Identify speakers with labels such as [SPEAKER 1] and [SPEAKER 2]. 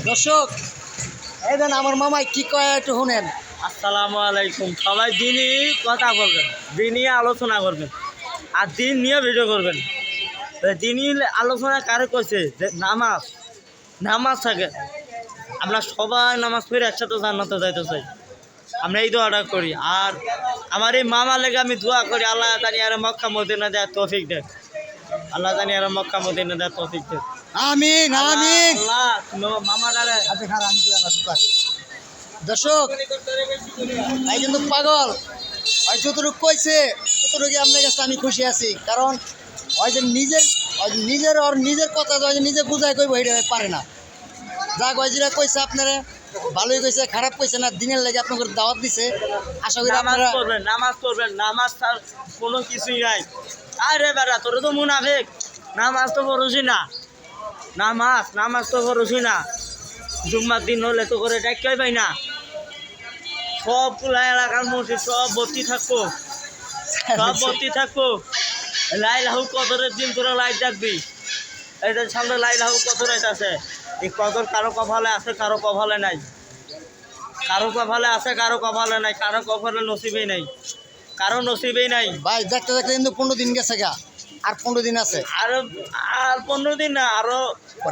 [SPEAKER 1] দর্শক এই দেন আমার মামাই কি কয় একটু শুনেন।
[SPEAKER 2] আসসালামু আলাইকুম। সবাই দিনই কথা বলবেন, দিনই আলোচনা করবেন, আর দিন নিয়ে ভিডিও করবেন। দিনই আলোচনা কারে কইছে যে নামাজ নামাজ থাকে। আমরা সবাই নামাজ পড়ে একসাথে জান্নাতে যাইতে চাই, আমরা এই দোয়াটা করি। আর আমার এই মামা লেগে আমি দোয়া করি, আল্লাহ জানি আর মক্কা মদিনা দেয় তৌফিক দেয়, আল্লাহ জানি আর মক্কা মদিনা দেয় তৌফিক দেয়।
[SPEAKER 1] আমিন আমিন।
[SPEAKER 2] আল্লাহ মামা ডারে
[SPEAKER 1] আচ্ছা খারাপ আমি কই আমার সুপার। দর্শক ভাই কিন্তু পাগল, ওই যতটুকু কইছে ততটুকু আপনার কাছে আমি খুশি আছি, কারণ ওই যে নিজের কথা যে নিজে বুঝাই কইব এটা পারে না। যা গজিরা কইছে আপনারা ভালোই কইছে, খারাপ কইছে না, দিনের লাগে আপনাদের দাওয়াত দিছে। আশা করি
[SPEAKER 2] নামাজ
[SPEAKER 1] আপনারা
[SPEAKER 2] পড়বেন, নামাজ পড়বেন, নামাজ তার কোনো কিছুই নাই। আরে বেড়া তোর তো মুনাফিক, নামাজ তো পড়ছি না, নামাজ তো পড়ছি না। জুম্মার দিন হলে তো করে ডাক্তার পাই না, সবগুলা এলাকার মসজিদ সব ভর্তি থাকবো, সব ভর্তি থাকবো। লাইল হাউ কদরের দিন তোরা লাইট ডাকবি, এই যে সামনে লাইল হাউ কদর আছে। এই কদর কারো কপালে আছে, কারো কপালে নাই, কারো কপালে আছে, কারো কপালে নাই, কারো কপালে নসিবেই নাই, কারো নসিবেই নাই।
[SPEAKER 1] ভাই দেখতে দেখতে কিন্তু 15 দিন গেছে গা, আর 15 দিন আছে।
[SPEAKER 2] আর 15 দিন না, আরো